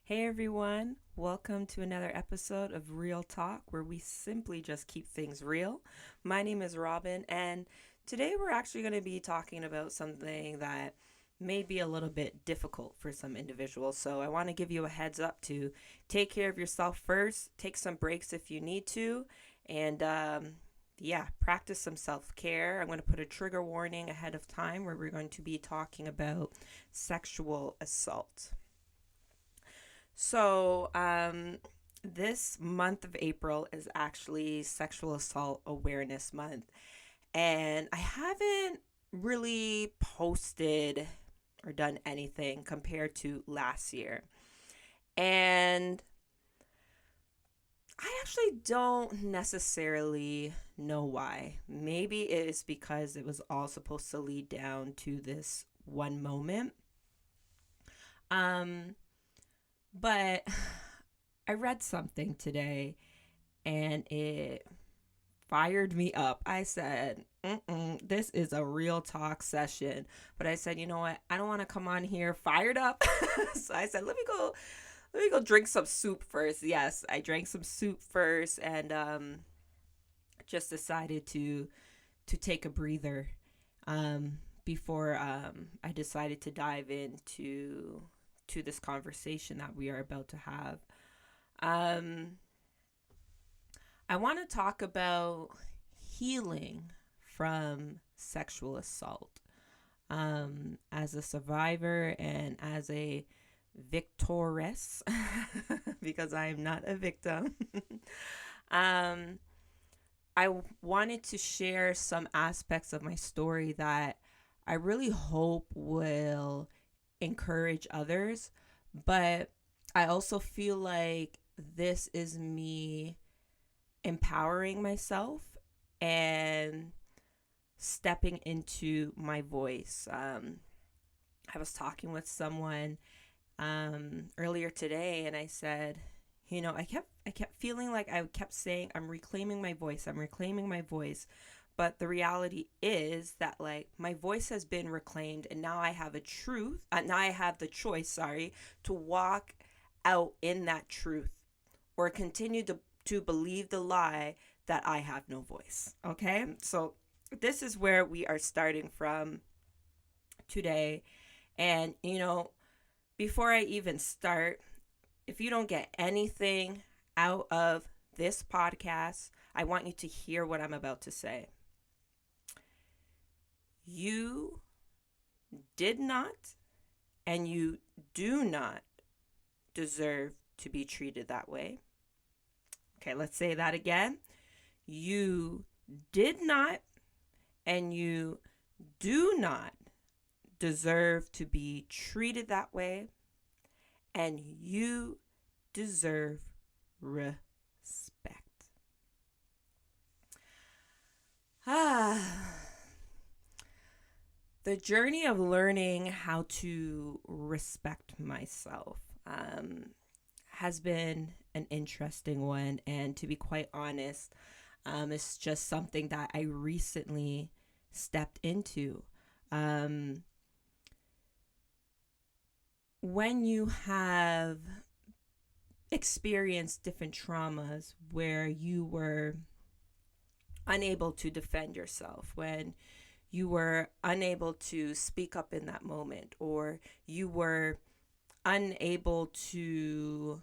Hey everyone, welcome to another episode of Real Talk where we simply just keep things real. My name is Robin, and today we're actually going to be talking about something that may be a little bit difficult for some individuals. So I want to give you a heads up to take care of yourself first, take some breaks if you need to, and practice some self care. I'm going to put a trigger warning ahead of time where we're going to be talking about sexual assault. So, this month of April is actually Sexual Assault Awareness Month. And I haven't really posted or done anything compared to last year. And I actually don't necessarily know why. Maybe it is because it was all supposed to lead down to this one moment. Um, but I read something today and it fired me up. I said, this is a real talk session. But I said, you know what? I don't want to come on here fired up. So I said, let me go drink some soup first. Yes, I drank some soup first and just decided to take a breather before I decided to dive into to this conversation that we are about to have. Um, I want to talk about healing from sexual assault. As a survivor and as a victoress, because I am not a victim, um, I wanted to share some aspects of my story that I really hope will encourage others. But I also feel like this is me empowering myself and stepping into my voice. I was talking with someone earlier today, and I said, I kept feeling like I kept saying, I'm reclaiming my voice. I'm reclaiming my voice. But the reality is that like my voice has been reclaimed, and now I have a truth. Now I have the choice, sorry, to walk out in that truth or continue to believe the lie that I have no voice. Okay? So this is where we are starting from today. And, before I even start, if you don't get anything out of this podcast, I want you to hear what I'm about to say. You did not and you do not deserve to be treated that way. Okay, let's say that again. You did not and you do not deserve to be treated that way, and you deserve respect. Ah, the journey of learning how to respect myself has been an interesting one, and to be quite honest, it's just something that I recently stepped into. Um, when you have experienced different traumas where you were unable to defend yourself, when you were unable to speak up in that moment, or you were unable to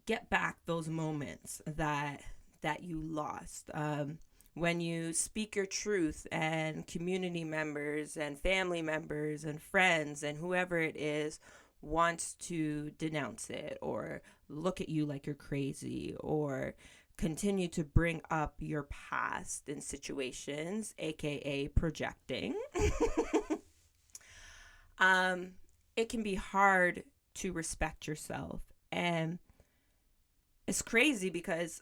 get back those moments that you lost. When you speak your truth and community members and family members and friends and whoever it is wants to denounce it or look at you like you're crazy or continue to bring up your past in situations, aka projecting, um, it can be hard to respect yourself. And it's crazy because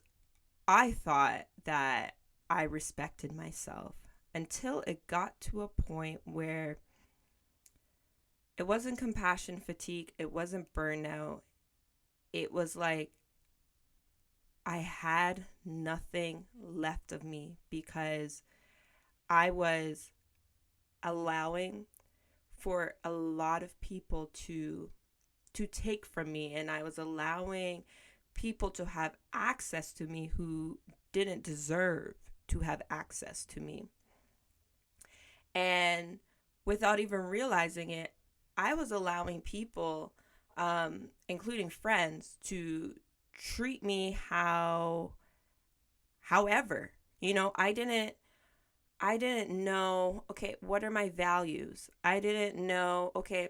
I thought that I respected myself until it got to a point where it wasn't compassion fatigue, it wasn't burnout. It was like I had nothing left of me because I was allowing for a lot of people to take from me, and I was allowing people to have access to me who didn't deserve to have access to me. And without even realizing it, I was allowing people, including friends, to treat me however. I didn't know, okay, what are my values? I didn't know, okay,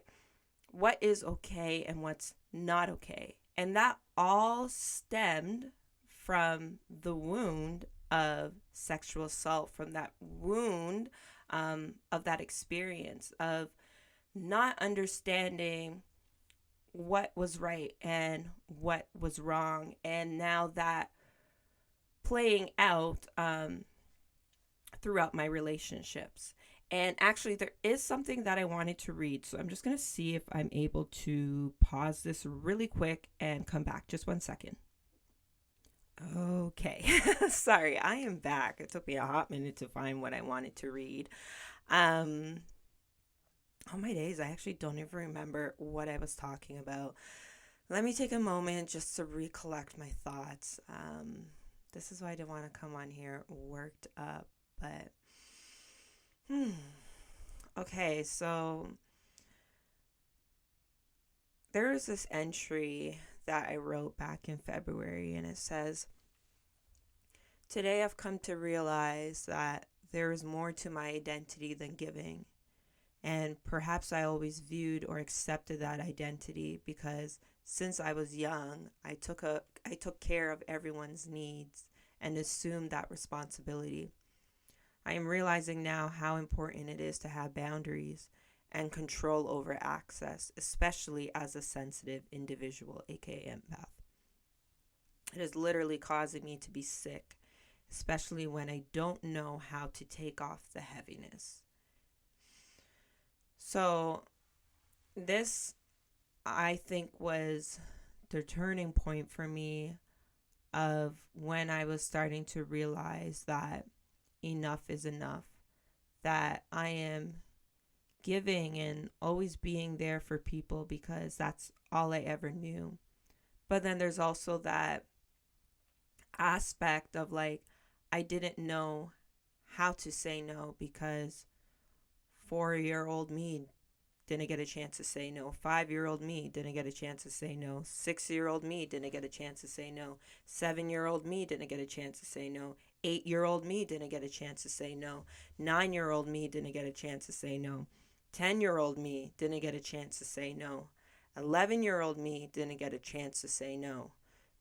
what is okay and what's not okay. And that all stemmed from the wound of sexual assault, from that wound, of that experience of not understanding what was right and what was wrong. And now that playing out, throughout my relationships. And actually, there is something that I wanted to read. So I'm just going to see if I'm able to pause this really quick and come back. Just 1 second. Okay. Sorry, I am back. It took me a hot minute to find what I wanted to read. Um, on my days, I actually don't even remember what I was talking about. Let me take a moment just to recollect my thoughts. This is why I didn't want to come on here worked up, but okay, so there is this entry that I wrote back in February, and it says, "Today I've come to realize that there is more to my identity than giving. And perhaps I always viewed or accepted that identity because since I was young, I took care of everyone's needs and assumed that responsibility. I am realizing now how important it is to have boundaries and control over access, especially as a sensitive individual, aka empath. It is literally causing me to be sick, especially when I don't know how to take off the heaviness." So, this, I think, was the turning point for me of when I was starting to realize that enough is enough, that I am giving and always being there for people because that's all I ever knew. But then there's also that aspect of like, I didn't know how to say no because 4-year-old me didn't get a chance to say no. 5-year-old me didn't get a chance to say no. 6-year-old me didn't get a chance to say no. 7-year-old me didn't get a chance to say no. 8-year-old me didn't get a chance to say no. 9-year-old me didn't get a chance to say no. 10-year-old me didn't get a chance to say no. 11-year-old me didn't get a chance to say no.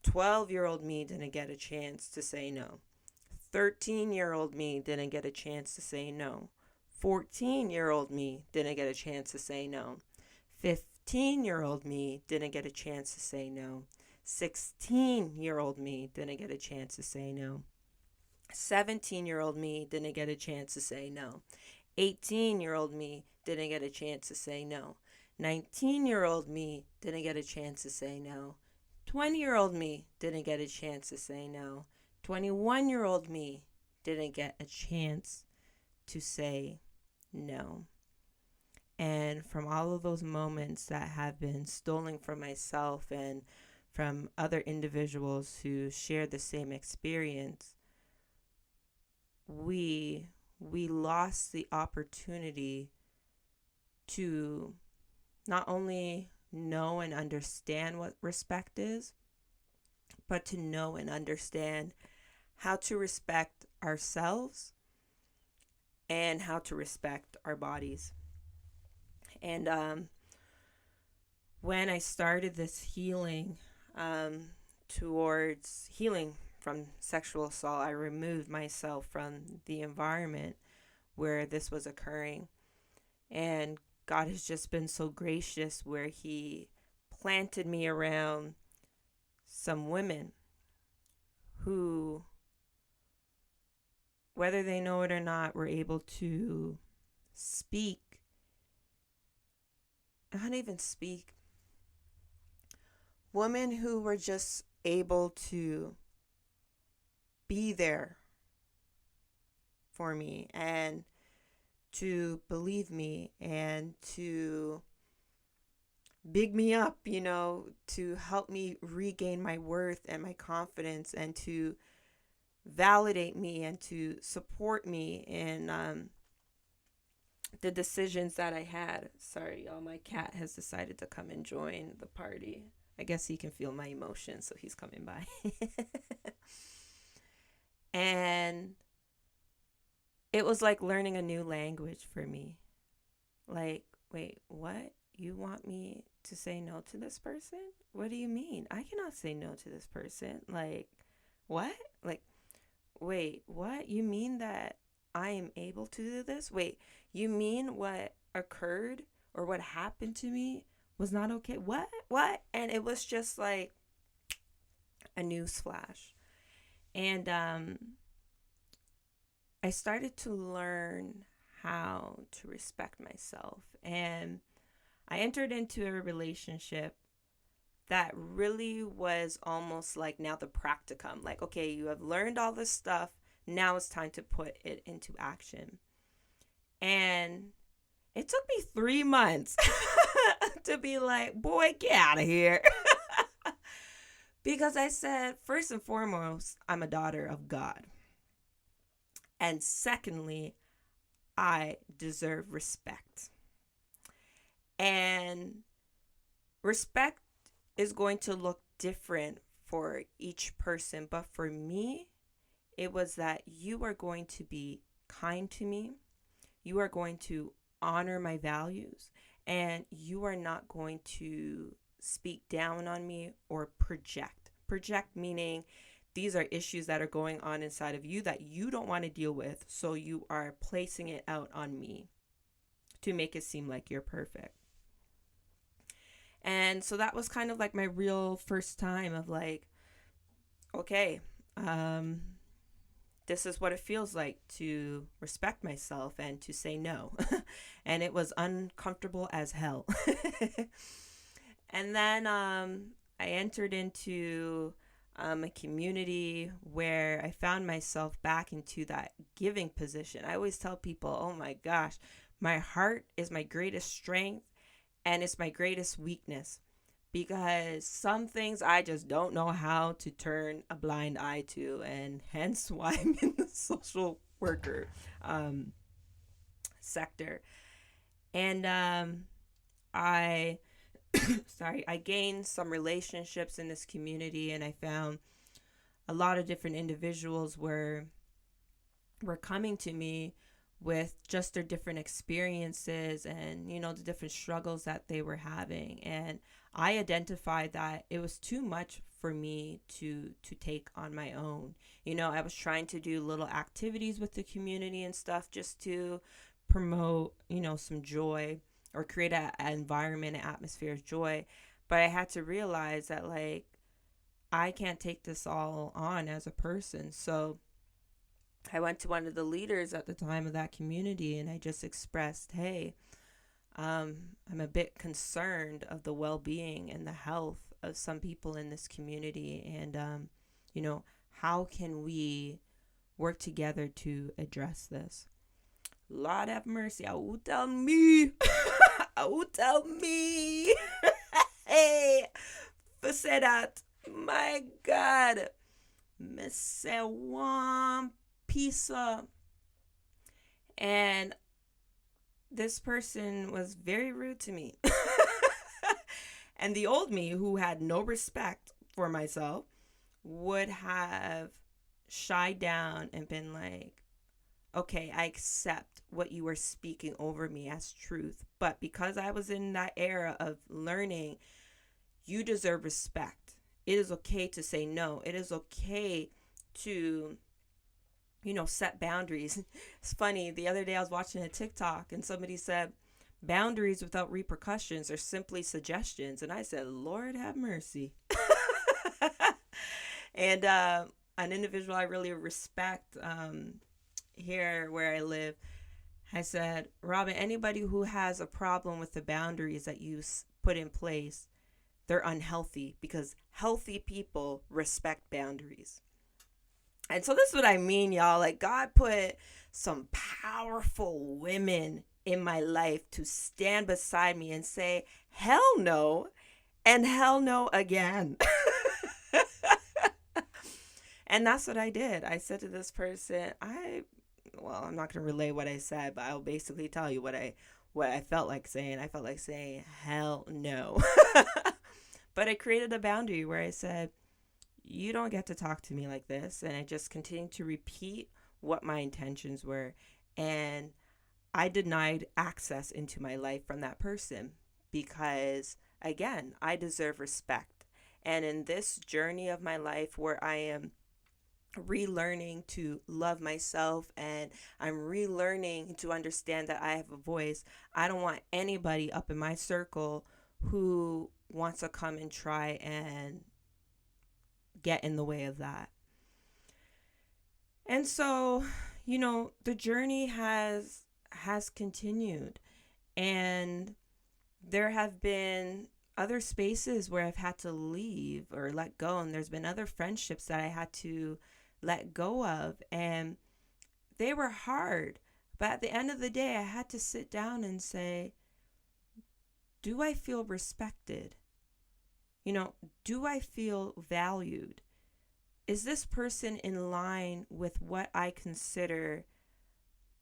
12-year-old me didn't get a chance to say no. 13-year-old me didn't get a chance to say no. 14-year-old me didn't get a chance to say no. 15-year-old me didn't get a chance to say no. 16-year-old me didn't get a chance to say no. 17-year-old me didn't get a chance to say no. 18-year-old me didn't get a chance to say no. 19-year-old me didn't get a chance to say no. 20-year-old me didn't get a chance to say no. 21-year-old me didn't get a chance to say no. And from all of those moments that have been stolen from myself and from other individuals who share the same experience, we lost the opportunity to not only know and understand what respect is, but to know and understand how to respect ourselves and how to respect our bodies. And when I started this healing, towards healing from sexual assault, I removed myself from the environment where this was occurring. And God has just been so gracious where He planted me around some women who, whether they know it or not, were able to speak. Not even speak. Women who were just able to be there for me and to believe me and to big me up, to help me regain my worth and my confidence and to validate me and to support me in the decisions that I had. Sorry, y'all, my cat has decided to come and join the party. I guess he can feel my emotions, so he's coming by. And it was like learning a new language for me. Like, wait, what? You want me to say no to this person? What do you mean? I cannot say no to this person. Like, what? Like, wait, what? You mean that I am able to do this? Wait, you mean what occurred or what happened to me was not okay? What? What? And it was just like a news flash. And I started to learn how to respect myself. And I entered into a relationship that really was almost like now the practicum. Like, okay, you have learned all this stuff. Now it's time to put it into action. And it took me 3 months to be like, boy, get out of here. Because I said, first and foremost, I'm a daughter of God. And secondly, I deserve respect. And respect is going to look different for each person. But for me, it was that you are going to be kind to me. You are going to honor my values. And you are not going to speak down on me or project. Project meaning these are issues that are going on inside of you that you don't want to deal with. So you are placing it out on me to make it seem like you're perfect. And so that was kind of like my real first time of like, okay, this is what it feels like to respect myself and to say no. And it was uncomfortable as hell. And then I entered into a community where I found myself back into that giving position. I always tell people, oh my gosh, my heart is my greatest strength and it's my greatest weakness, because some things I just don't know how to turn a blind eye to, and hence why I'm in the social worker sector. And I I gained some relationships in this community, and I found a lot of different individuals were coming to me with just their different experiences and the different struggles that they were having. And I identified that it was too much for me to take on my own. I was trying to do little activities with the community and stuff just to promote some joy or create an environment, an atmosphere of joy. But I had to realize that like I can't take this all on as a person. So I went to one of the leaders at the time of that community and I just expressed, hey, I'm a bit concerned of the well-being and the health of some people in this community. And, how can we work together to address this? Lord have mercy. I will tell me. I will tell me. Hey, for say that. My God. Me say one pizza. And this person was very rude to me. And the old me, who had no respect for myself, would have shied down and been like, okay, I accept what you were speaking over me as truth. But because I was in that era of learning, you deserve respect. It is okay to say no. It is okay to, set boundaries. It's funny. The other day I was watching a TikTok and somebody said, boundaries without repercussions are simply suggestions. And I said, Lord have mercy. And an individual I really respect here where I live, I said, Robin, anybody who has a problem with the boundaries that you put in place, they're unhealthy, because healthy people respect boundaries. And so this is what I mean, y'all. Like, God put some powerful women in my life to stand beside me and say, hell no, and hell no again. And that's what I did. I said to this person, I'm not going to relay what I said, but I'll basically tell you what I felt like saying. I felt like saying, hell no. But I created a boundary where I said, you don't get to talk to me like this. And I just continued to repeat what my intentions were. And I denied access into my life from that person because, again, I deserve respect. And in this journey of my life where I am relearning to love myself and I'm relearning to understand that I have a voice, I don't want anybody up in my circle who wants to come and try and get in the way of that. And so, the journey has continued, and there have been other spaces where I've had to leave or let go, and there's been other friendships that I had to let go of, and they were hard. But at the end of the day, I had to sit down and say, do I feel respected? Do I feel valued? Is this person in line with what I consider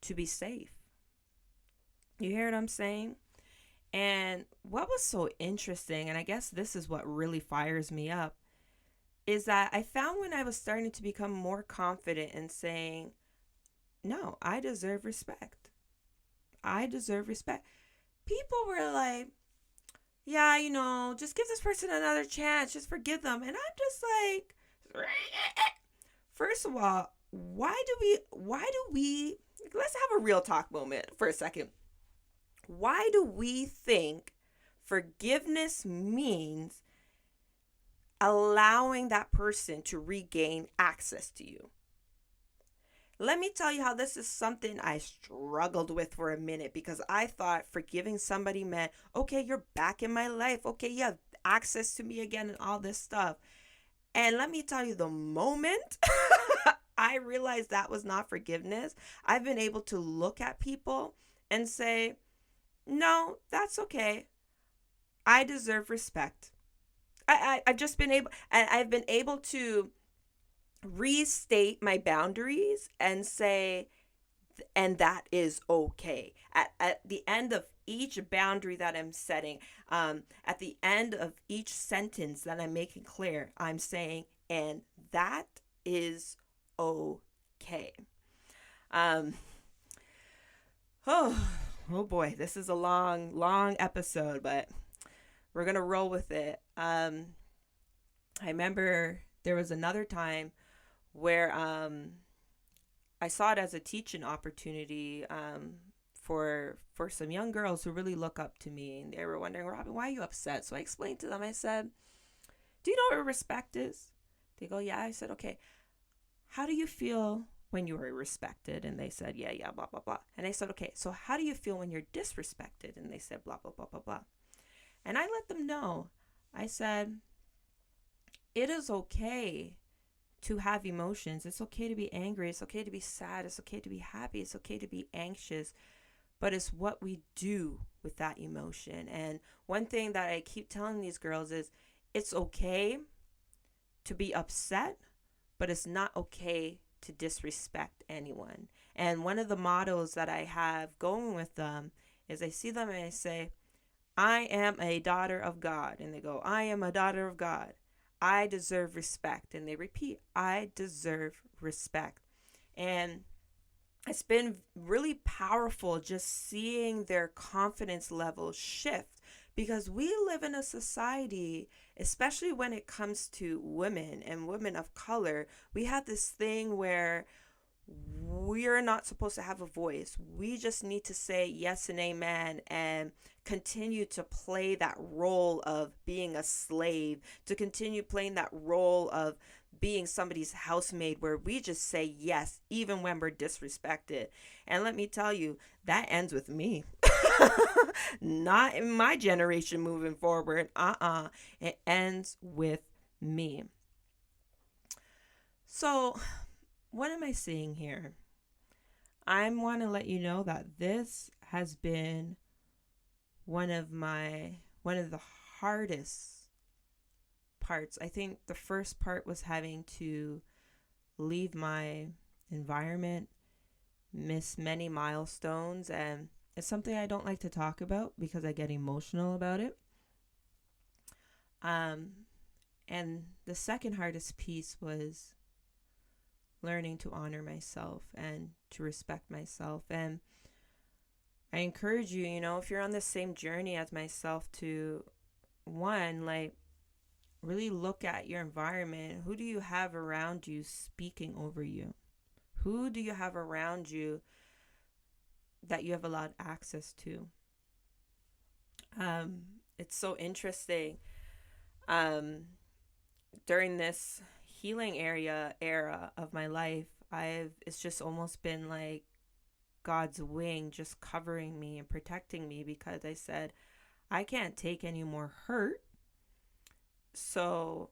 to be safe? You hear what I'm saying? And what was so interesting, and I guess this is what really fires me up, is that I found when I was starting to become more confident in saying, no, I deserve respect. I deserve respect. People were like, yeah, just give this person another chance. Just forgive them. And I'm just like, first of all, why do we, let's have a real talk moment for a second. Why do we think forgiveness means allowing that person to regain access to you? Let me tell you how this is something I struggled with for a minute, because I thought forgiving somebody meant, okay, you're back in my life. Okay, you have access to me again and all this stuff. And let me tell you, the moment I realized that was not forgiveness, I've been able to look at people and say, no, that's okay. I deserve respect. I've just been able, and I've been able to restate my boundaries and say, and that is okay. At the end of each boundary that I'm setting, at the end of each sentence that I'm making clear, I'm saying, and that is okay. Um, oh boy, this is a long episode, but we're gonna roll with it. I remember there was another time where I saw it as a teaching opportunity for some young girls who really look up to me, and they were wondering, Robin, why are you upset? So I explained to them. I said, do you know what respect is? They go, yeah. I said, okay, how do you feel when you are respected? And they said, yeah, blah, blah, blah. And I said, okay, so how do you feel when you're disrespected? And they said, blah, blah, blah, blah, blah. And I let them know. I said, it is okay to have emotions. It's okay to be angry. It's okay to be sad. It's okay to be happy. It's okay to be anxious. But it's what we do with that emotion. And one thing that I keep telling these girls is, it's okay to be upset, but it's not okay to disrespect anyone. And one of the mottos that I have going with them is, I see them and I say, I am a daughter of God. And they go, I am a daughter of God. I deserve respect. And they repeat, I deserve respect. And it's been really powerful just seeing their confidence level shift, because we live in a society, especially when it comes to women and women of color, we have this thing where we're not supposed to have a voice. We just need to say yes and amen and continue to play that role of being a slave, to continue playing that role of being somebody's housemaid, where we just say yes even when we're disrespected. And let me tell you, that ends with me. Not in my generation moving forward. It ends with me. So what am I saying here? I want to let you know that this has been one of the hardest parts. I think the first part was having to leave my environment, miss many milestones, and it's something I don't like to talk about because I get emotional about it. Um, and the second hardest piece was learning to honor myself and to respect myself. And I encourage you, if you're on the same journey as myself, to one, like, really look at your environment. Who do you have around you speaking over you? Who do you have around you that you have allowed access to? Um, it's so interesting. Um, During this healing era of my life, I've it's just almost been like God's wing just covering me and protecting me, because I said I can't take any more hurt. So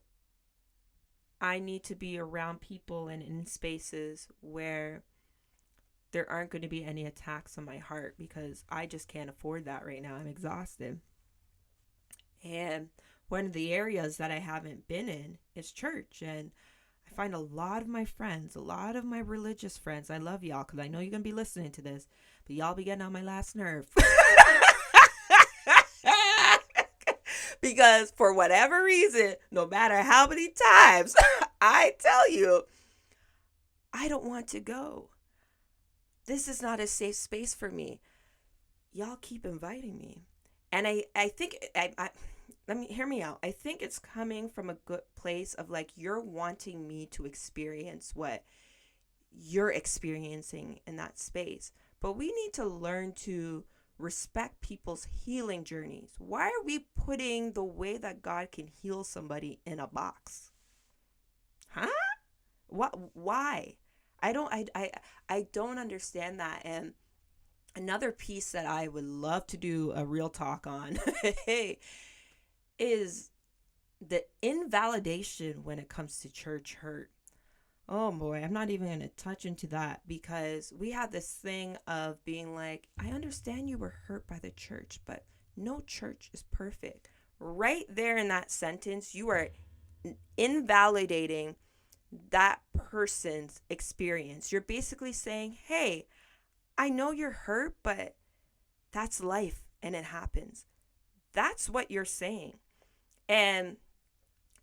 I need to be around people and in spaces where there aren't going to be any attacks on my heart, because I just can't afford that right now. I'm exhausted. And one of the areas that I haven't been in is church. And I find a lot of my friends, a lot of my religious friends, I love y'all because I know you're going to be listening to this, but y'all be getting on my last nerve. Because for whatever reason, no matter how many times I tell you, I don't want to go. This is not a safe space for me. Y'all keep inviting me. And I think, let me hear me out. I think it's coming from a good place of like, you're wanting me to experience what you're experiencing in that space. But we need to learn to respect people's healing journeys. Why are we putting the way that God can heal somebody in a box? Huh? What? Why? I don't understand that. And another piece that I would love to do a real talk on is the invalidation when it comes to church hurt. Oh boy, I'm not even going to touch into that, because we have this thing of being like, I understand you were hurt by the church, but no church is perfect. Right there in that sentence, you are invalidating that person's experience. You're basically saying, hey, I know you're hurt, but that's life and it happens. That's what you're saying. And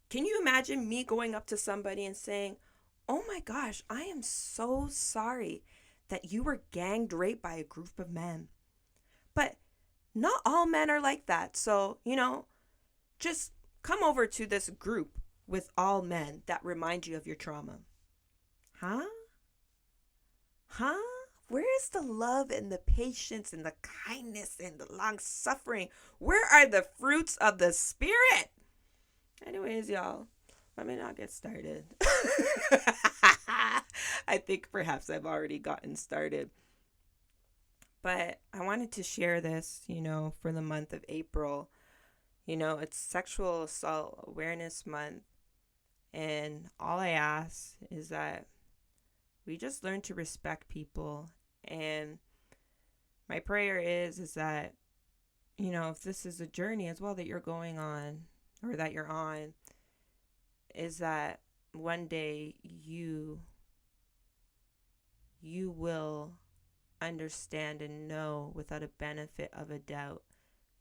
can you imagine me going up to somebody and saying, oh my gosh, I am so sorry that you were ganged raped by a group of men. But not all men are like that. So, just come over to this group with all men that remind you of your trauma. Huh? Huh? Where is the love and the patience and the kindness and the long suffering? Where are the fruits of the Spirit? Anyways, y'all, let me not get started. I think perhaps I've already gotten started. But I wanted to share this, for the month of April. It's Sexual Assault Awareness Month. And all I ask is that we just learn to respect people. And my prayer is that, if this is a journey as well that you're going on, or that you're on, is that one day you will understand and know without a benefit of a doubt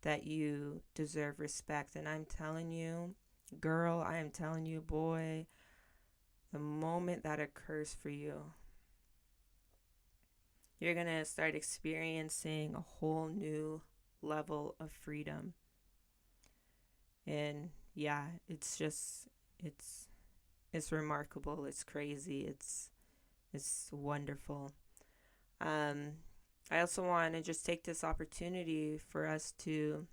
that you deserve respect. And I'm telling you, girl, I am telling you, boy, the moment that occurs for you, you're going to start experiencing a whole new level of freedom. And yeah, it's remarkable. It's crazy. It's wonderful. I also want to just take this opportunity for us to,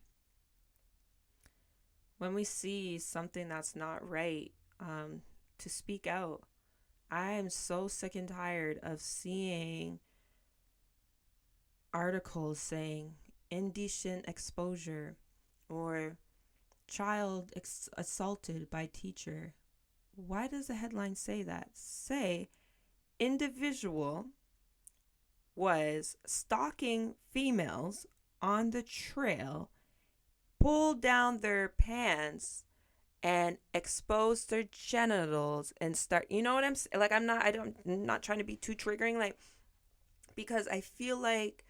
when we see something that's not right, to speak out. I am so sick and tired of seeing articles saying indecent exposure or child assaulted by teacher. Why does the headline say that? Say individual was stalking females on the trail, pulled down their pants and expose their genitals and start, you know what I'm saying? Like, I'm not trying to be too triggering, like, because I feel like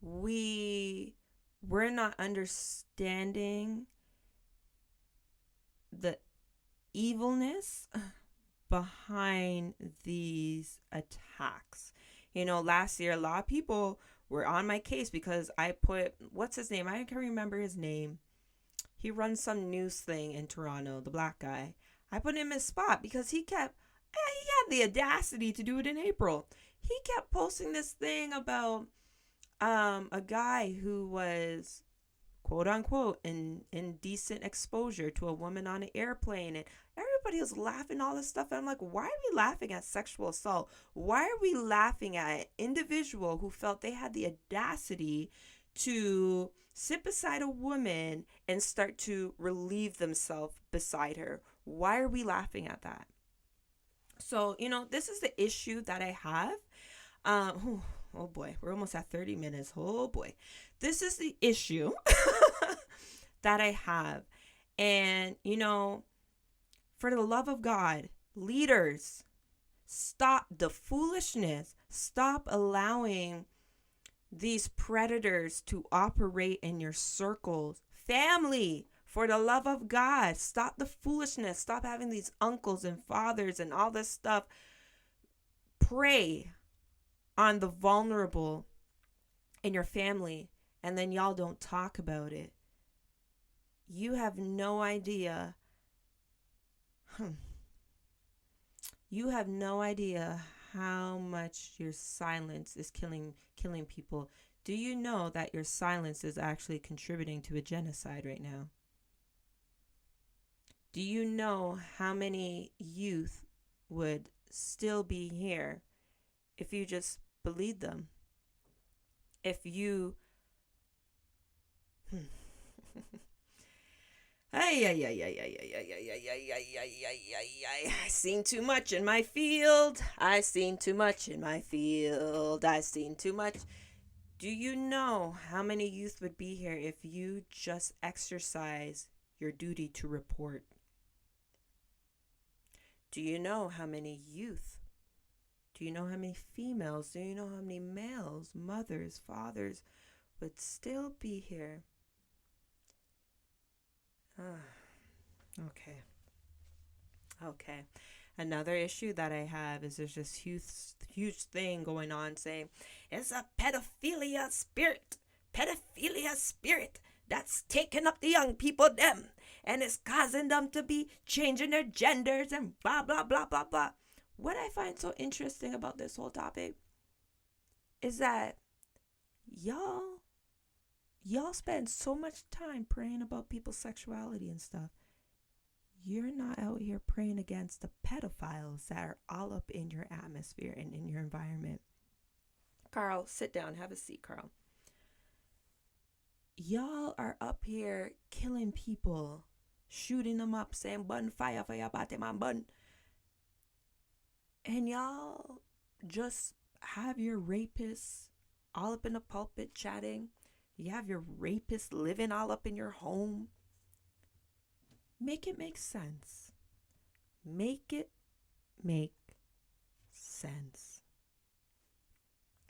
we're not understanding the evilness behind these attacks. Last year, a lot of people were on my case because I put, what's his name? I can't remember his name. He runs some news thing in Toronto, the black guy. I put him in his spot because he had the audacity to do it in April. He kept posting this thing about a guy who was, quote unquote, in indecent exposure to a woman on an airplane, and everybody was laughing all this stuff, and I'm like, why are we laughing at sexual assault? Why are we laughing at an individual who felt they had the audacity to sit beside a woman and start to relieve themselves beside her? Why are we laughing at that? So, this is the issue that I have. Oh boy, we're almost at 30 minutes. Oh boy. This is the issue that I have. And, for the love of God, leaders, stop the foolishness. Stop allowing these predators to operate in your circles. Family, for the love of God, stop the foolishness. Stop having these uncles and fathers and all this stuff. Pray on the vulnerable in your family, and then y'all don't talk about it. You have no idea. You have no idea how much your silence is killing people. Do you know that your silence is actually contributing to a genocide right now? Do you know how many youth would still be here if you just believed them? If you I seen too much in my field. I seen too much in my field. I seen too much. Do you know how many youth would be here if you just exercise your duty to report? Do you know how many youth? Do you know how many females? Do you know how many males, mothers, fathers would still be here? Okay. Another issue that I have is there's this huge thing going on saying it's a pedophilia spirit that's taking up the young people them, and it's causing them to be changing their genders and blah blah blah blah blah. What I find so interesting about this whole topic is that y'all spend so much time praying about people's sexuality and stuff. You're not out here praying against the pedophiles that are all up in your atmosphere and in your environment. Carl, sit down. Have a seat, Carl. Y'all are up here killing people, shooting them up, saying, "Bun fire for your body, man, bun." And y'all just have your rapists all up in the pulpit chatting. You have your rapists living all up in your home. Make it make sense. Make it make sense.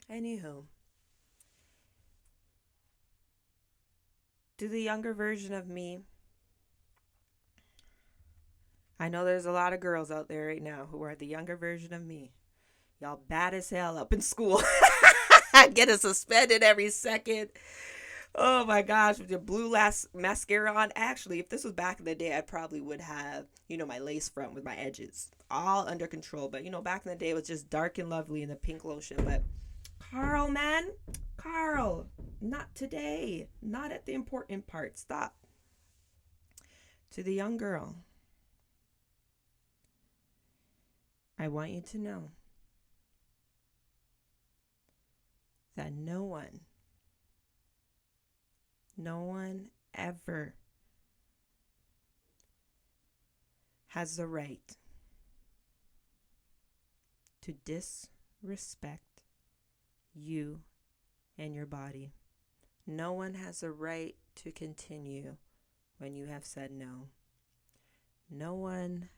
Anywho, to the younger version of me, I know there's a lot of girls out there right now who are the younger version of me. Y'all bad as hell up in school. Getting suspended every second. Oh my gosh, with your blue mascara on. Actually, if this was back in the day, I probably would have, my lace front with my edges all under control. But, back in the day, it was just dark and lovely in the pink lotion. But Carl, man, Carl, not today. Not at the important part. Stop. To the young girl, I want you to know that no one ever has the right to disrespect you and your body. No one has a right to continue when you have said no. No one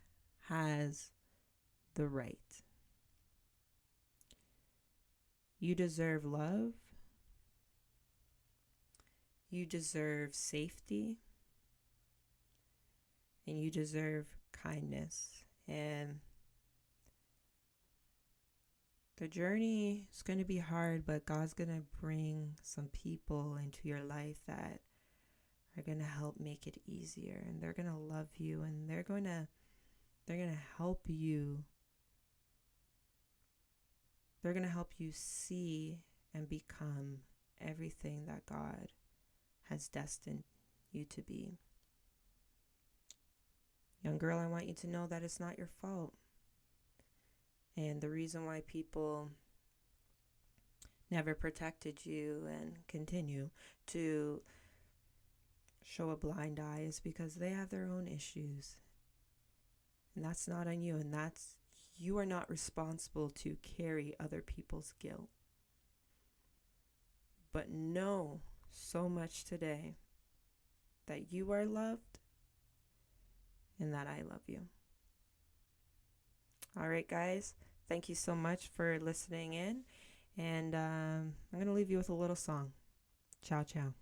has the right. You deserve love. You deserve safety. And you deserve kindness. And the journey is going to be hard, but God's going to bring some people into your life that are going to help make it easier, and they're going to love you, and they're going to help you. They're going to help you see and become everything that God has destined you to be. Young girl, I want you to know that it's not your fault. And the reason why people never protected you and continue to show a blind eye is because they have their own issues. And that's not on you. And you are not responsible to carry other people's guilt. But know so much today that you are loved and that I love you. All right, guys. Thank you so much for listening in. And I'm going to leave you with a little song. Ciao, ciao.